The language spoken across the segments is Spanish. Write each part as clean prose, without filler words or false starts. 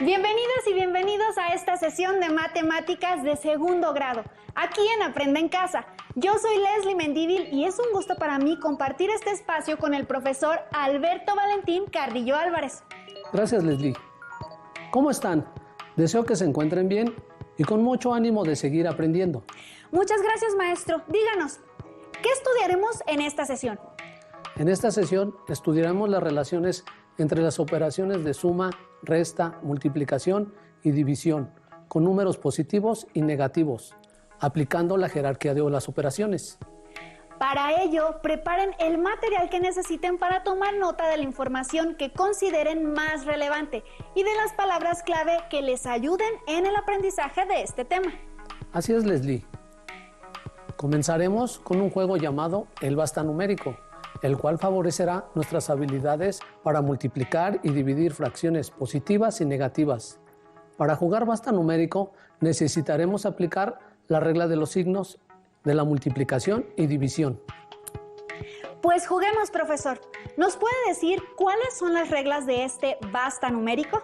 Bienvenidas y bienvenidos a esta sesión de matemáticas de segundo grado, aquí en Aprende en Casa. Yo soy Leslie Mendívil y es un gusto para mí compartir este espacio con el profesor Alberto Valentín Carrillo Álvarez. Gracias, Leslie. ¿Cómo están? Deseo que se encuentren bien y con mucho ánimo de seguir aprendiendo. Muchas gracias, maestro. Díganos, ¿qué estudiaremos en esta sesión? En esta sesión estudiaremos las relaciones entre las operaciones de suma, resta, multiplicación y división, con números positivos y negativos, aplicando la jerarquía de las operaciones. Para ello, preparen el material que necesiten para tomar nota de la información que consideren más relevante y de las palabras clave que les ayuden en el aprendizaje de este tema. Así es, Leslie. Comenzaremos con un juego llamado el basta numérico, el cual favorecerá nuestras habilidades para multiplicar y dividir fracciones positivas y negativas. Para jugar basta numérico necesitaremos aplicar la regla de los signos de la multiplicación y división. Pues juguemos, profesor. ¿Nos puede decir cuáles son las reglas de este basta numérico?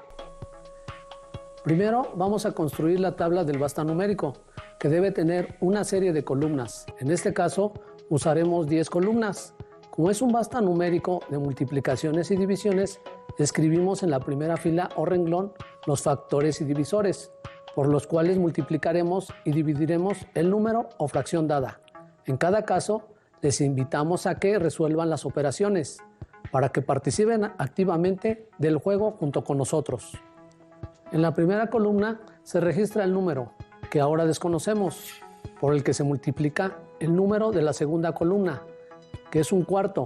Primero vamos a construir la tabla del basta numérico, que debe tener una serie de columnas. En este caso usaremos 10 columnas. Como es un basta numérico de multiplicaciones y divisiones, escribimos en la primera fila o renglón los factores y divisores, por los cuales multiplicaremos y dividiremos el número o fracción dada. En cada caso, les invitamos a que resuelvan las operaciones, para que participen activamente del juego junto con nosotros. En la primera columna se registra el número, que ahora desconocemos, por el que se multiplica el número de la segunda columna, que es un cuarto.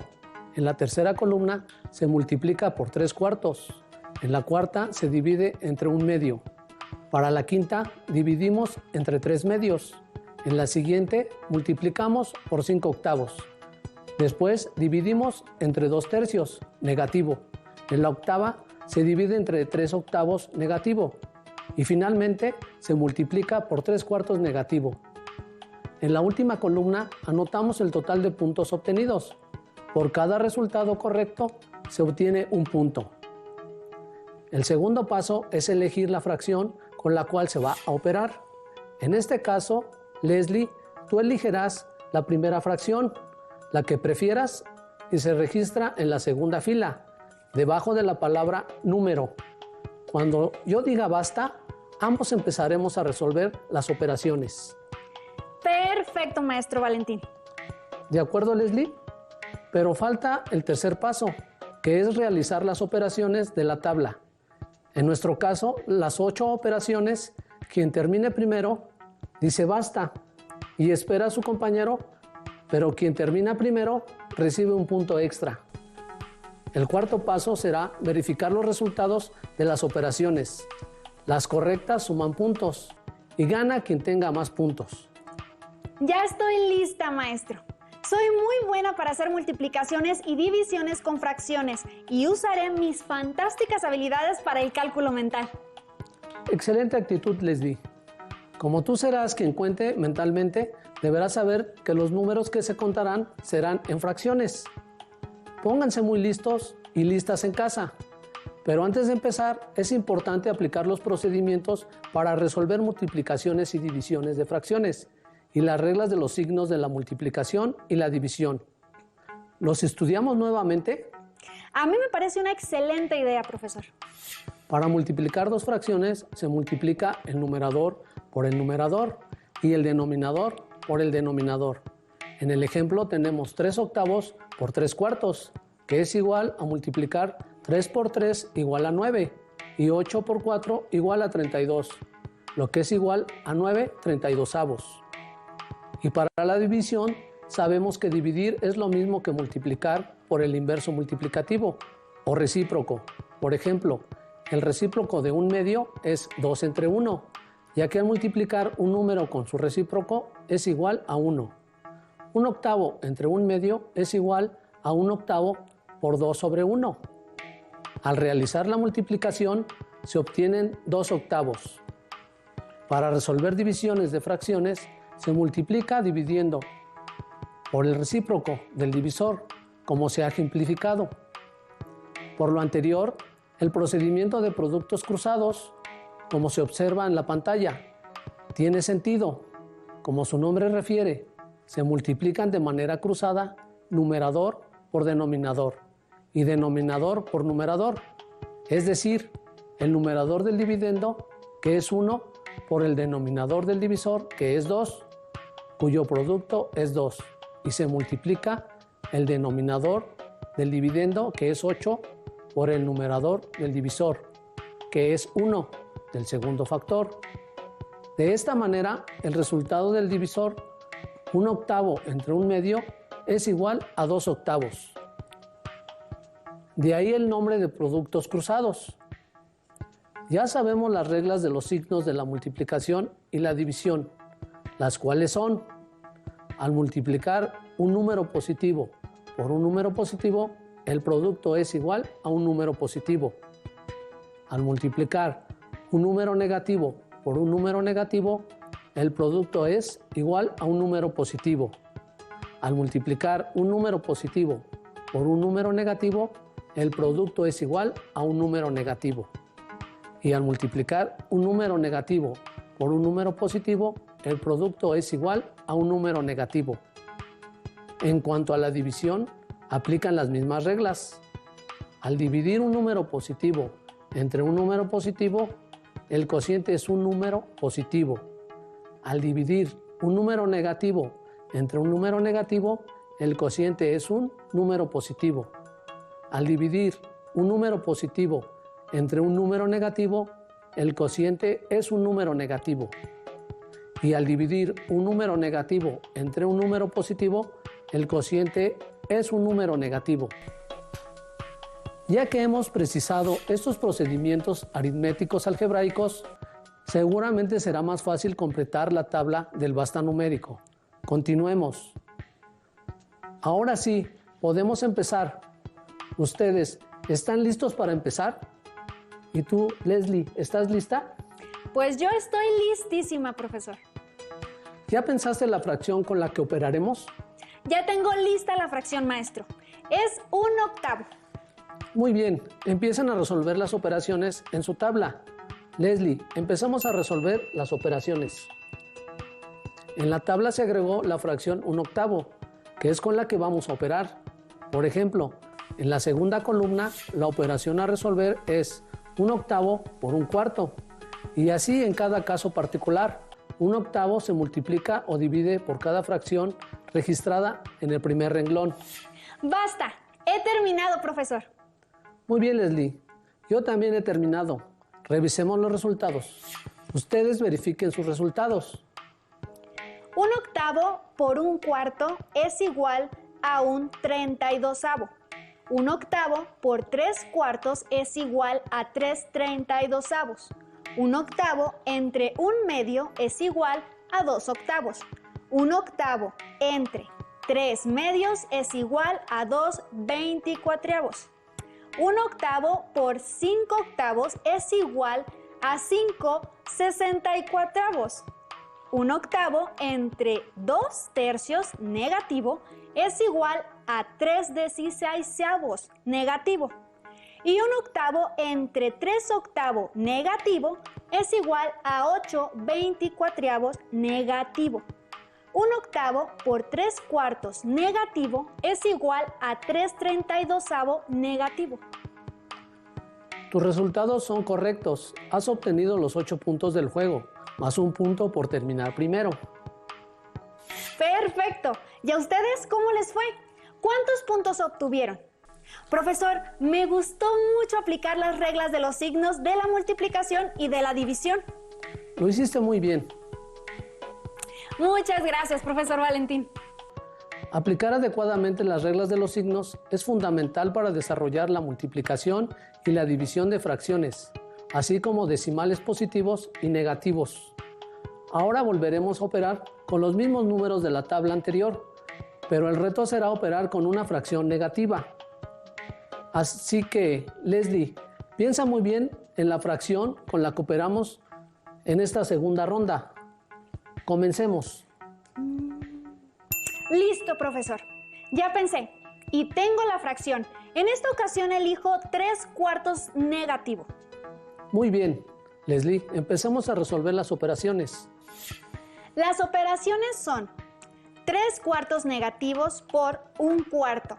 En la tercera columna se multiplica por 3 cuartos. En la cuarta se divide entre un medio. Para la quinta dividimos entre 3 medios. En la siguiente multiplicamos por 5 octavos. Después dividimos entre 2 tercios, negativo. En la octava se divide entre 3 octavos, negativo. Y finalmente se multiplica por 3 cuartos, negativo. En la última columna anotamos el total de puntos obtenidos. Por cada resultado correcto se obtiene un punto. El segundo paso es elegir la fracción con la cual se va a operar. En este caso, Leslie, tú elegirás la primera fracción, la que prefieras, y se registra en la segunda fila, debajo de la palabra número. Cuando yo diga basta, ambos empezaremos a resolver las operaciones. Perfecto, maestro Valentín. ¿De acuerdo, Leslie? Pero falta el tercer paso, que es realizar las operaciones de la tabla. En nuestro caso, las 8 operaciones, quien termine primero dice basta y espera a su compañero, pero quien termina primero recibe un punto extra. El cuarto paso será verificar los resultados de las operaciones. Las correctas suman puntos y gana quien tenga más puntos. Ya estoy lista, maestro. Soy muy buena para hacer multiplicaciones y divisiones con fracciones y usaré mis fantásticas habilidades para el cálculo mental. Excelente actitud, Leslie. Como tú serás quien cuente mentalmente, deberás saber que los números que se contarán serán en fracciones. Pónganse muy listos y listas en casa. Pero antes de empezar, es importante aplicar los procedimientos para resolver multiplicaciones y divisiones de fracciones y las reglas de los signos de la multiplicación y la división. ¿Los estudiamos nuevamente? A mí me parece una excelente idea, profesor. Para multiplicar dos fracciones se multiplica el numerador por el numerador y el denominador por el denominador. En el ejemplo tenemos 3 octavos por 3 cuartos, que es igual a multiplicar 3 por 3 igual a 9 y 8 por 4 igual a 32, lo que es igual a 9 32avos. Y para la división sabemos que dividir es lo mismo que multiplicar por el inverso multiplicativo o recíproco. Por ejemplo, el recíproco de un medio es 2 entre 1, ya que al multiplicar un número con su recíproco es igual a 1. Un octavo entre un medio es igual a un octavo por 2 sobre 1. Al realizar la multiplicación se obtienen 2 octavos. Para resolver divisiones de fracciones se multiplica dividiendo por el recíproco del divisor, como se ha ejemplificado. Por lo anterior, el procedimiento de productos cruzados como se observa en la pantalla. Tiene sentido. Como su nombre refiere, se multiplican de manera cruzada numerador por denominador y denominador por numerador. Es decir, el numerador del dividendo, que es 1, por el denominador del divisor, que es 2, cuyo producto es 2. Y se multiplica el denominador del dividendo, que es 8, por el numerador del divisor, que es 1 del segundo factor. De esta manera, el resultado del divisor, 1/8 entre 1/2, es igual a 2/8. De ahí el nombre de productos cruzados. Ya sabemos las reglas de los signos de la multiplicación y la división, las cuales son: al multiplicar un número positivo por un número positivo, el producto es igual a un número positivo. Al multiplicar un número negativo por un número negativo, el producto es igual a un número positivo. Al multiplicar un número positivo por un número negativo, el producto es igual a un número negativo. Y al multiplicar un número negativo por un número positivo, el producto es igual a un número negativo. En cuanto a la división, aplican las mismas reglas. Al dividir un número positivo entre un número positivo, el cociente es un número positivo. Al dividir un número negativo entre un número negativo, el cociente es un número positivo. Al dividir un número positivo entre un número negativo, el cociente es un número negativo. Y al dividir un número negativo entre un número positivo, el cociente es un número negativo. Ya que hemos precisado estos procedimientos aritméticos algebraicos, seguramente será más fácil completar la tabla del basta numérico. Continuemos. Ahora sí, podemos empezar. ¿Ustedes están listos para empezar? ¿Y tú, Leslie, estás lista? Pues yo estoy listísima, profesor. ¿Ya pensaste la fracción con la que operaremos? Ya tengo lista la fracción, maestro. Es 1/8. Muy bien, empiezan a resolver las operaciones en su tabla. Leslie, empezamos a resolver las operaciones. En la tabla se agregó la fracción 1/8, que es con la que vamos a operar. Por ejemplo, en la segunda columna, la operación a resolver es 1/8 por 1/4. Y así en cada caso particular, 1/8 se multiplica o divide por cada fracción registrada en el primer renglón. ¡Basta! He terminado, profesor. Muy bien, Leslie. Yo también he terminado. Revisemos los resultados. Ustedes verifiquen sus resultados. 1/8 por 1/4 es igual a un 32avo. 1/8 por 3/4 es igual a 3/32avos. 1/8 entre 1/2 es igual a 2/8. 1/8 entre 3/2 es igual a 2/24. 1/8 por 5/8 es igual a 5/64. 1/8 entre 2/3 negativo es igual a 3/16 negativo. Y 1/8 entre 3/8 negativo es igual a 8/24 negativo. 1/8 por 3/4 negativo es igual a 3/32 negativo. Tus resultados son correctos. Has obtenido los 8 puntos del juego, más un punto por terminar primero. ¡Perfecto! ¿Y a ustedes cómo les fue? ¿Cuántos puntos obtuvieron? Profesor, me gustó mucho aplicar las reglas de los signos de la multiplicación y de la división. Lo hiciste muy bien. Muchas gracias, profesor Valentín. Aplicar adecuadamente las reglas de los signos es fundamental para desarrollar la multiplicación y la división de fracciones, así como decimales positivos y negativos. Ahora volveremos a operar con los mismos números de la tabla anterior, pero el reto será operar con una fracción negativa. Así que, Leslie, piensa muy bien en la fracción con la que operamos en esta segunda ronda. Comencemos. Listo, profesor. Ya pensé y tengo la fracción. En esta ocasión elijo 3/4 negativo. Muy bien. Leslie, empecemos a resolver las operaciones. Las operaciones son 3 cuartos negativos por 1 cuarto,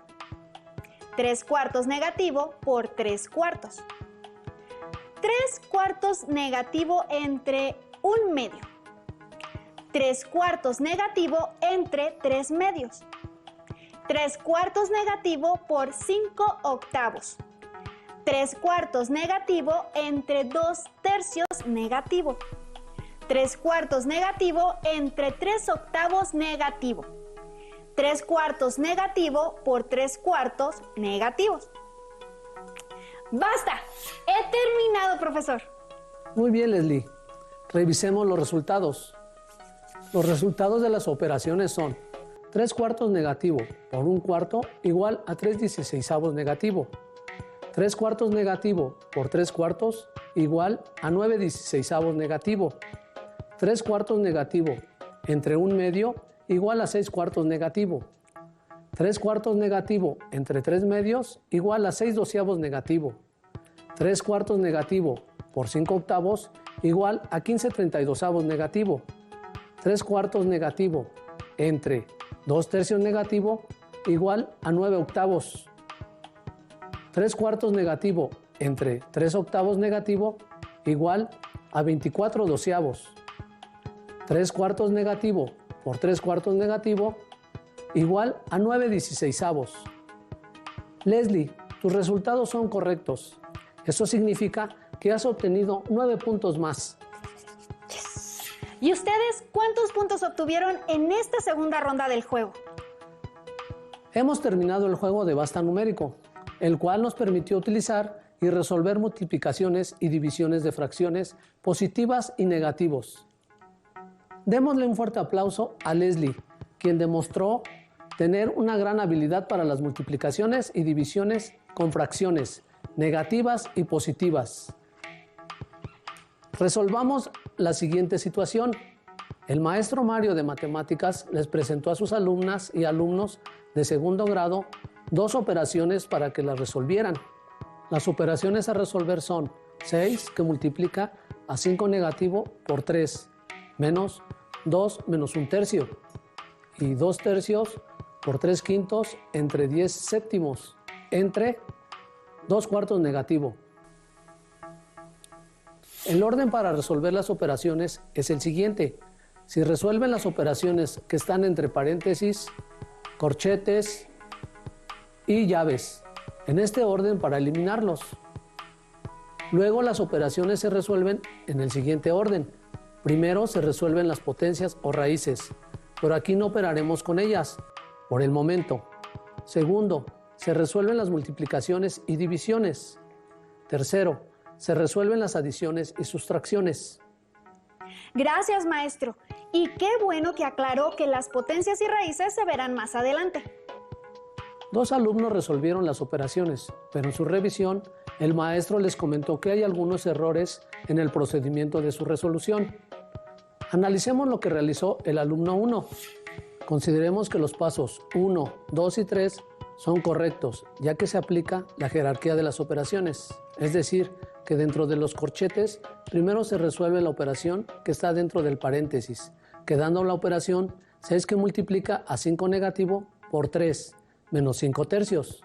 3 cuartos negativo por 3 cuartos, 3 cuartos negativo entre 1 medio, 3 cuartos negativo entre 3 medios, 3 cuartos negativo por 5 octavos, 3 cuartos negativo entre 2 tercios negativo, 3 cuartos negativo entre 3 octavos negativo, 3 cuartos negativo por 3 cuartos negativos. ¡Basta! He terminado, profesor. Muy bien, Leslie. Revisemos los resultados. Los resultados de las operaciones son 3 cuartos negativo por 1 cuarto igual a 3/16 negativo. 3 cuartos negativo por 3 cuartos igual a 9/16 negativo. 3 cuartos negativo entre 1 medio igual a 6 cuartos negativo. 3 cuartos negativo entre 3 medios igual a 6/12 negativo. 3 cuartos negativo por 5 octavos igual a 15/32 negativo. 3 cuartos negativo entre 2 tercios negativo igual a 9 octavos. 3 cuartos negativo entre 3 octavos negativo igual a 24/12. 3 cuartos negativo por 3 cuartos negativo igual a 9/16. Leslie, tus resultados son correctos. Eso significa que has obtenido 9 puntos más. ¿Y ustedes cuántos puntos obtuvieron en esta segunda ronda del juego? Hemos terminado el juego de basta numérico, el cual nos permitió utilizar y resolver multiplicaciones y divisiones de fracciones positivas y negativos. Démosle un fuerte aplauso a Leslie, quien demostró tener una gran habilidad para las multiplicaciones y divisiones con fracciones negativas y positivas. Resolvamos la siguiente situación. El maestro Mario de Matemáticas les presentó a sus alumnas y alumnos de segundo grado 2 operaciones para que las resolvieran. Las operaciones a resolver son 6 que multiplica a 5 negativo por 3 menos 2 menos 1 tercio y 2 tercios por 3 quintos entre 10 séptimos entre 2 cuartos negativo. El orden para resolver las operaciones es el siguiente. Si resuelven las operaciones que están entre paréntesis, corchetes y llaves, en este orden para eliminarlos. Luego las operaciones se resuelven en el siguiente orden. Primero se resuelven las potencias o raíces, pero aquí no operaremos con ellas por el momento. Segundo, se resuelven las multiplicaciones y divisiones. Tercero, se resuelven las adiciones y sustracciones. Gracias, maestro. Y qué bueno que aclaró que las potencias y raíces se verán más adelante. 2 alumnos resolvieron las operaciones, pero en su revisión, el maestro les comentó que hay algunos errores en el procedimiento de su resolución. Analicemos lo que realizó el alumno 1. Consideremos que los pasos 1, 2 y 3 son correctos, ya que se aplica la jerarquía de las operaciones. Es decir, que dentro de los corchetes, primero se resuelve la operación que está dentro del paréntesis, quedando la operación 6 que multiplica a 5 negativo por 3, menos 5 tercios.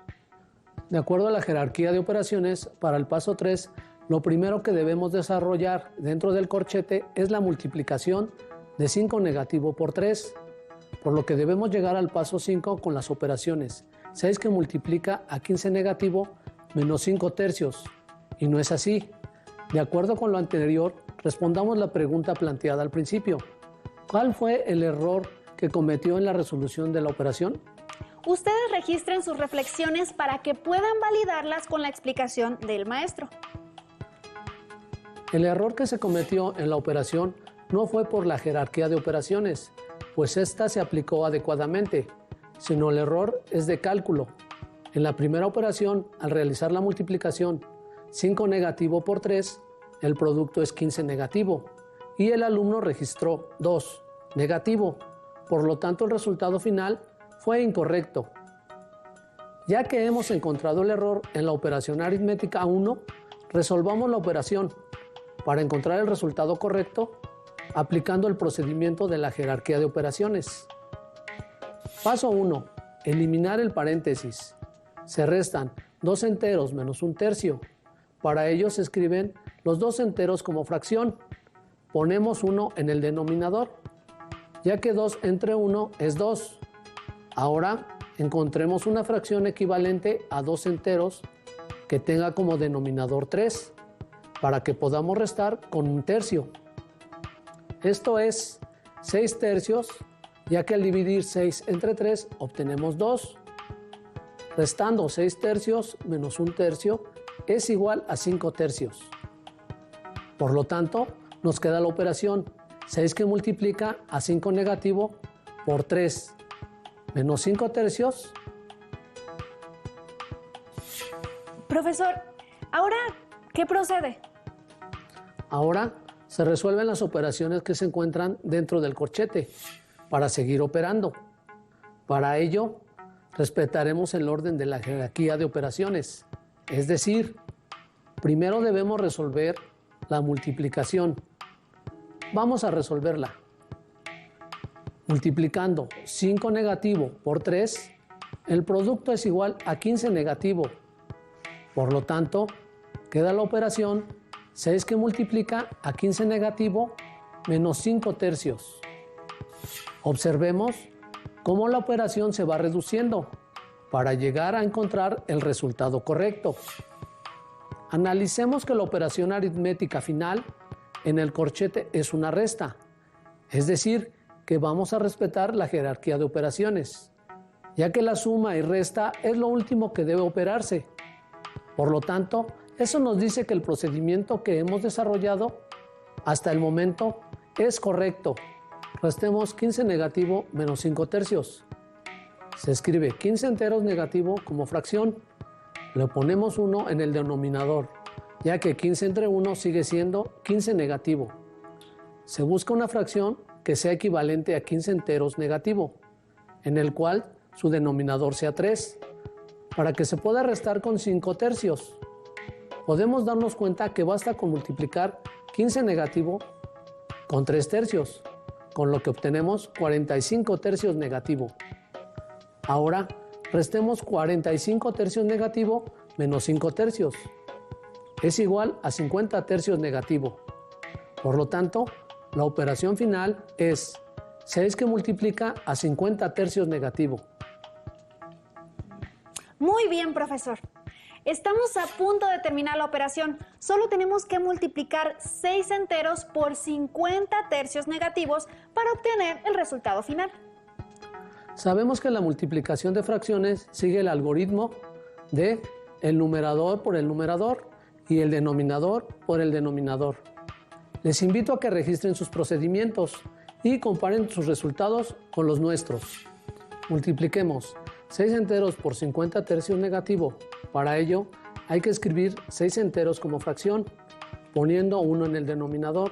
De acuerdo a la jerarquía de operaciones, para el paso 3, lo primero que debemos desarrollar dentro del corchete es la multiplicación de 5 negativo por 3, por lo que debemos llegar al paso 5 con las operaciones 6 que multiplica a 15 negativo menos 5 tercios. Y no es así. De acuerdo con lo anterior, respondamos la pregunta planteada al principio. ¿Cuál fue el error que cometió en la resolución de la operación? Ustedes registren sus reflexiones para que puedan validarlas con la explicación del maestro. El error que se cometió en la operación no fue por la jerarquía de operaciones, pues ésta se aplicó adecuadamente, sino el error es de cálculo. En la primera operación, al realizar la multiplicación 5 negativo por 3, el producto es 15 negativo y el alumno registró 2 negativo. Por lo tanto, el resultado final fue incorrecto. Ya que hemos encontrado el error en la operación aritmética 1, resolvamos la operación. para encontrar el resultado correcto aplicando el procedimiento de la jerarquía de operaciones. Paso 1. Eliminar el paréntesis. Se restan 2 enteros menos 1/3. Para ello se escriben los 2 enteros como fracción. Ponemos 1 en el denominador, ya que 2 entre 1 es 2. Ahora encontremos una fracción equivalente a 2 enteros que tenga como denominador 3, para que podamos restar con 1/3. Esto es 6/3, ya que al dividir 6 entre 3 obtenemos 2. Restando 6/3 menos 1/3 es igual a 5/3. Por lo tanto, nos queda la operación 6 que multiplica a 5 negativo por 3 menos 5/3. Profesor, ¿ahora qué procede? Ahora se resuelven las operaciones que se encuentran dentro del corchete para seguir operando. Para ello, respetaremos el orden de la jerarquía de operaciones. Es decir, primero debemos resolver la multiplicación. Vamos a resolverla. Multiplicando 5 negativo por 3, el producto es igual a 15 negativo. Por lo tanto, queda la operación 6 que multiplica a 15 negativo menos 5/3. Observemos cómo la operación se va reduciendo para llegar a encontrar el resultado correcto. Analicemos que la operación aritmética final en el corchete es una resta, es decir, que vamos a respetar la jerarquía de operaciones, ya que la suma y resta es lo último que debe operarse. Por lo tanto, eso nos dice que el procedimiento que hemos desarrollado hasta el momento es correcto. Restemos 15 negativo menos 5/3. Se escribe 15 enteros negativo como fracción. Le ponemos 1 en el denominador, ya que 15 entre 1 sigue siendo 15 negativo. Se busca una fracción que sea equivalente a 15 enteros negativo, en el cual su denominador sea 3, para que se pueda restar con 5/3. Podemos darnos cuenta que basta con multiplicar 15 negativo con 3/3, con lo que obtenemos 45/3 negativo. Ahora restemos 45/3 negativo menos 5/3. Es igual a 50/3 negativo. Por lo tanto, la operación final es 6 que multiplica a 50/3 negativo. Muy bien, profesor. Estamos a punto de terminar la operación. Solo tenemos que multiplicar 6 enteros por 50/3 negativos para obtener el resultado final. Sabemos que la multiplicación de fracciones sigue el algoritmo de el numerador por el numerador y el denominador por el denominador. Les invito a que registren sus procedimientos y comparen sus resultados con los nuestros. Multipliquemos 6 enteros por 50/3 negativo. Para ello, hay que escribir 6 enteros como fracción, poniendo 1 en el denominador,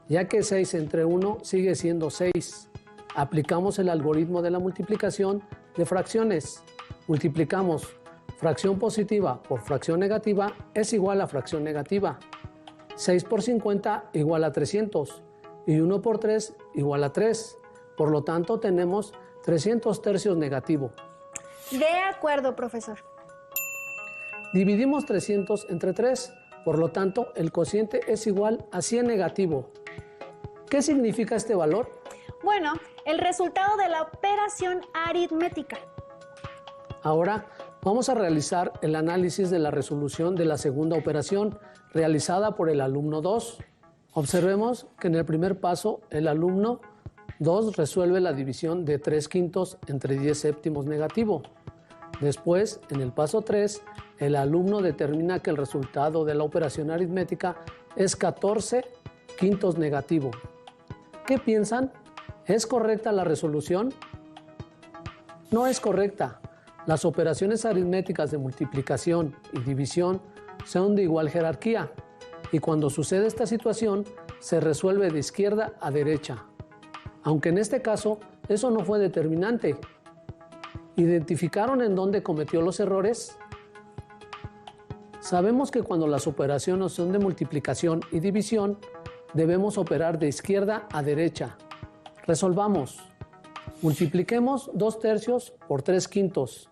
ya que 6 entre 1 sigue siendo 6. Aplicamos el algoritmo de la multiplicación de fracciones. Multiplicamos fracción positiva por fracción negativa es igual a fracción negativa. 6 por 50 igual a 300 y 1 por 3 igual a 3. Por lo tanto, tenemos 300/3 negativo. De acuerdo, profesor. Dividimos 300 entre 3, por lo tanto, el cociente es igual a 100 negativo. ¿Qué significa este valor? Bueno, el resultado de la operación aritmética. Ahora vamos a realizar el análisis de la resolución de la segunda operación realizada por el alumno 2. Observemos que en el primer paso el alumno 2 resuelve la división de 3/5 entre 10/7 negativo. Después, en el paso 3, el alumno determina que el resultado de la operación aritmética es 14/5 negativo. ¿Qué piensan? ¿Es correcta la resolución? No es correcta. Las operaciones aritméticas de multiplicación y división son de igual jerarquía y cuando sucede esta situación se resuelve de izquierda a derecha. Aunque en este caso eso no fue determinante. ¿Identificaron en dónde cometió los errores? Sabemos que cuando las operaciones son de multiplicación y división, debemos operar de izquierda a derecha. Resolvamos. Multipliquemos 2/3 por 3/5.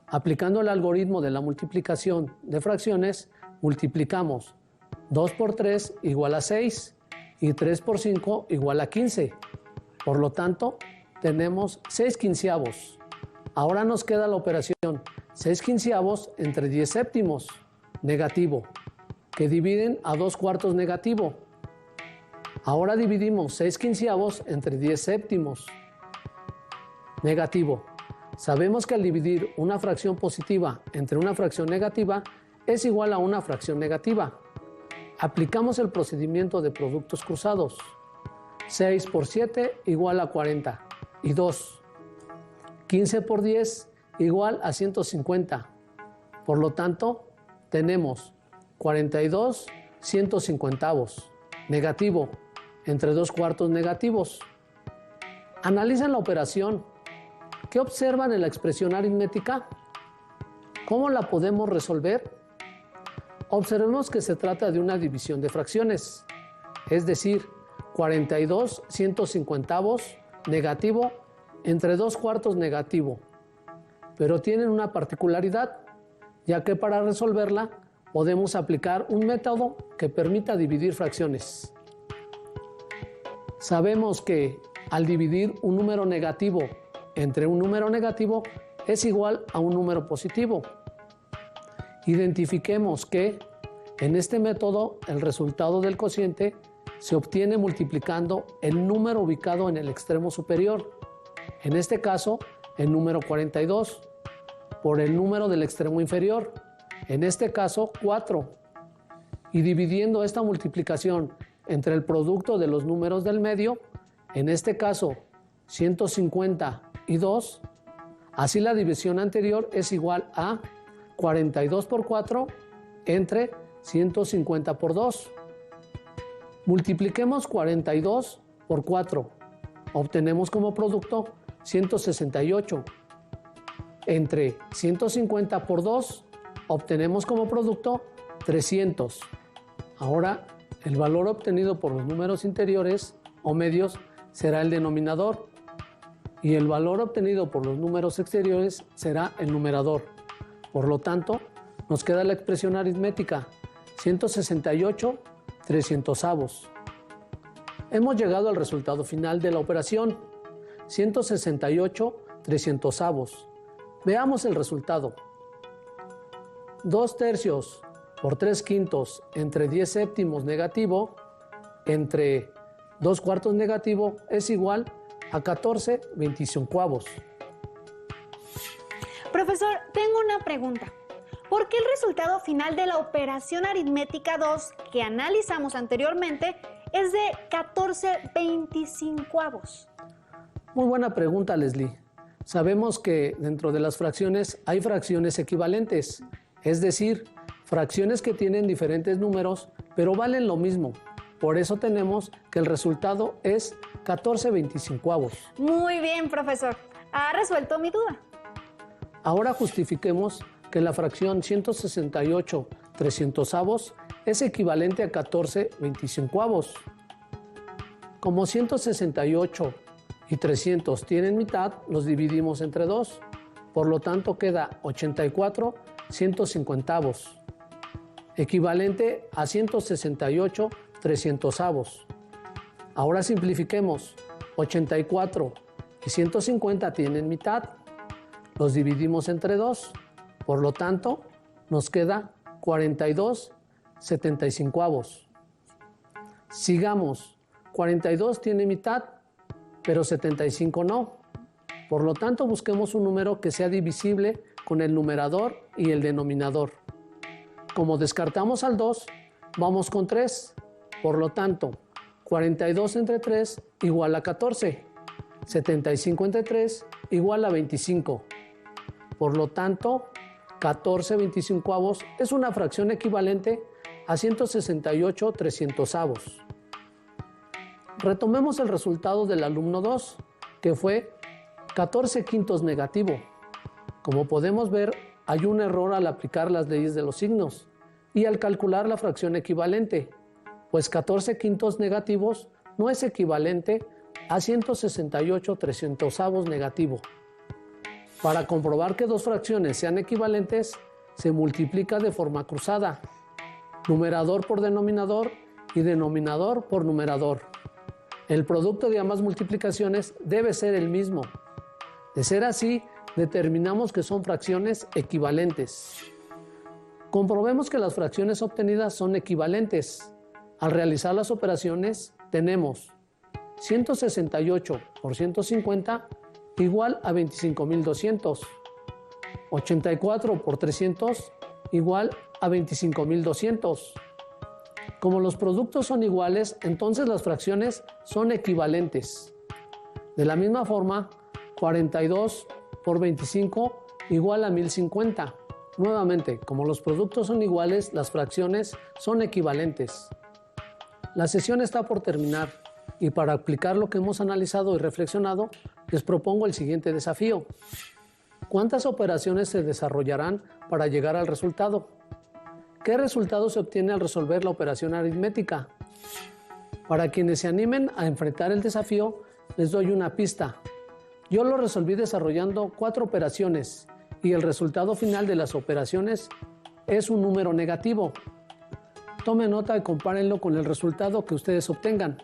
Aplicando el algoritmo de la multiplicación de fracciones, multiplicamos 2 por 3 igual a 6 y 3 por 5 igual a 15. Por lo tanto, tenemos 6/15. Ahora nos queda la operación 6/15 entre 10/7 negativo, que dividen a 2/4 negativo. Ahora dividimos 6/15 entre 10/7 negativo. Sabemos que al dividir una fracción positiva entre una fracción negativa es igual a una fracción negativa. Aplicamos el procedimiento de productos cruzados. 6 por 7 igual a 40 y 2. 15 por 10 igual a 150. Por lo tanto, tenemos 42 150 negativo entre 2/4 negativos. Analicen la operación. ¿Qué observan en la expresión aritmética? ¿Cómo la podemos resolver? Observemos que se trata de una división de fracciones, es decir, 42 150 negativo entre 2/4 negativo. Pero tienen una particularidad, ya que para resolverla podemos aplicar un método que permita dividir fracciones. Sabemos que al dividir un número negativo entre un número negativo es igual a un número positivo. Identifiquemos que en este método el resultado del cociente se obtiene multiplicando el número ubicado en el extremo superior, en este caso el número 42, por el número del extremo inferior, en este caso 4, y dividiendo esta multiplicación entre el producto de los números del medio, en este caso 150 y 2, así la división anterior es igual a 42 por 4 entre 150 por 2. Multipliquemos 42 por 4, obtenemos como producto 168. Entre 150 por 2, obtenemos como producto 300. Ahora, el valor obtenido por los números interiores o medios será el denominador y el valor obtenido por los números exteriores será el numerador. Por lo tanto, nos queda la expresión aritmética 168 300avos. Hemos llegado al resultado final de la operación 168 300avos. Veamos el resultado. 2/3 por 3/5 entre 10/7 negativo entre 2/4 negativo es igual a 14/25. Profesor, tengo una pregunta. ¿Por qué el resultado final de la operación aritmética 2 que analizamos anteriormente es de 14/25? Muy buena pregunta, Leslie. Sabemos que dentro de las fracciones hay fracciones equivalentes, es decir, fracciones que tienen diferentes números, pero valen lo mismo. Por eso tenemos que el resultado es 14/25. Muy bien, profesor. Ha resuelto mi duda. Ahora justifiquemos que la fracción 168 300avos es equivalente a 14/25. Como 168 y 300 tienen mitad, los dividimos entre 2. Por lo tanto, queda 84 150avos, equivalente a 168 300avos. Ahora simplifiquemos. 84 y 150 tienen mitad. Los dividimos entre 2. Por lo tanto, nos queda 42 75avos. Sigamos. 42 tiene mitad, pero 75 no. Por lo tanto, busquemos un número que sea divisible con el numerador y el denominador. Como descartamos al 2, vamos con 3. Por lo tanto, 42 entre 3 igual a 14. 75 entre 3 igual a 25. Por lo tanto, 14/25 es una fracción equivalente a 168 300avos. Retomemos el resultado del alumno 2, que fue 14/5 negativo. Como podemos ver, hay un error al aplicar las leyes de los signos. y al calcular la fracción equivalente, pues 14 quintos negativos no es equivalente a 168/300 negativo. Para comprobar que dos fracciones sean equivalentes, se multiplica de forma cruzada, numerador por denominador y denominador por numerador. El producto de ambas multiplicaciones debe ser el mismo. De ser así, determinamos que son fracciones equivalentes. Comprobemos que las fracciones obtenidas son equivalentes. Al realizar las operaciones, tenemos 168 por 150 igual a 25.200. 84 por 300 igual a 25.200. Como los productos son iguales, entonces las fracciones son equivalentes. De la misma forma, 42 por 25 igual a 1050. Nuevamente, como los productos son iguales, las fracciones son equivalentes. La sesión está por terminar y para aplicar lo que hemos analizado y reflexionado, les propongo el siguiente desafío. ¿Cuántas operaciones se desarrollarán para llegar al resultado? ¿Qué resultado se obtiene al resolver la operación aritmética? Para quienes se animen a enfrentar el desafío, les doy una pista. Yo lo resolví desarrollando 4 operaciones y el resultado final de las operaciones es un número negativo. Tomen nota y compárenlo con el resultado que ustedes obtengan.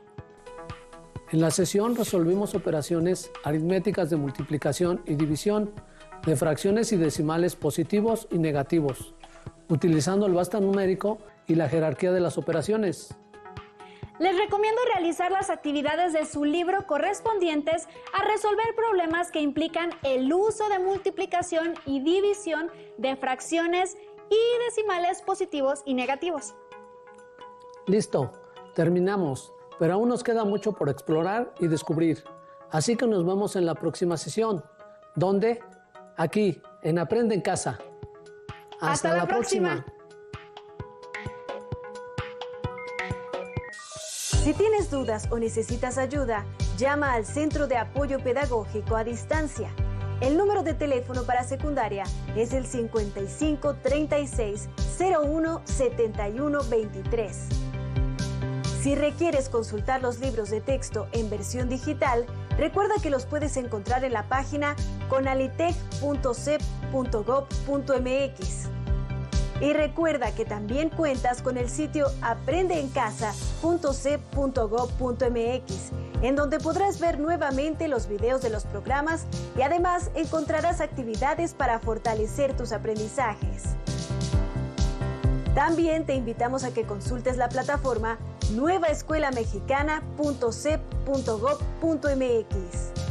En la sesión resolvimos operaciones aritméticas de multiplicación y división, de fracciones y decimales positivos y negativos, utilizando el basta numérico y la jerarquía de las operaciones. Les recomiendo realizar las actividades de su libro correspondientes a resolver problemas que implican el uso de multiplicación y división de fracciones y decimales positivos y negativos. Listo, terminamos, pero aún nos queda mucho por explorar y descubrir. Así que nos vemos en la próxima sesión. ¿Dónde? Aquí, en Aprende en Casa. Hasta la próxima. Si tienes dudas o necesitas ayuda, llama al Centro de Apoyo Pedagógico a Distancia. El número de teléfono para secundaria es el 55 36 01 71 23. Si requieres consultar los libros de texto en versión digital, recuerda que los puedes encontrar en la página conalitec.cep.gov.mx. Y recuerda que también cuentas con el sitio aprendeencasa.cep.gov.mx, en donde podrás ver nuevamente los videos de los programas y además encontrarás actividades para fortalecer tus aprendizajes. También te invitamos a que consultes la plataforma nuevaescuelamexicana.cep.gov.mx.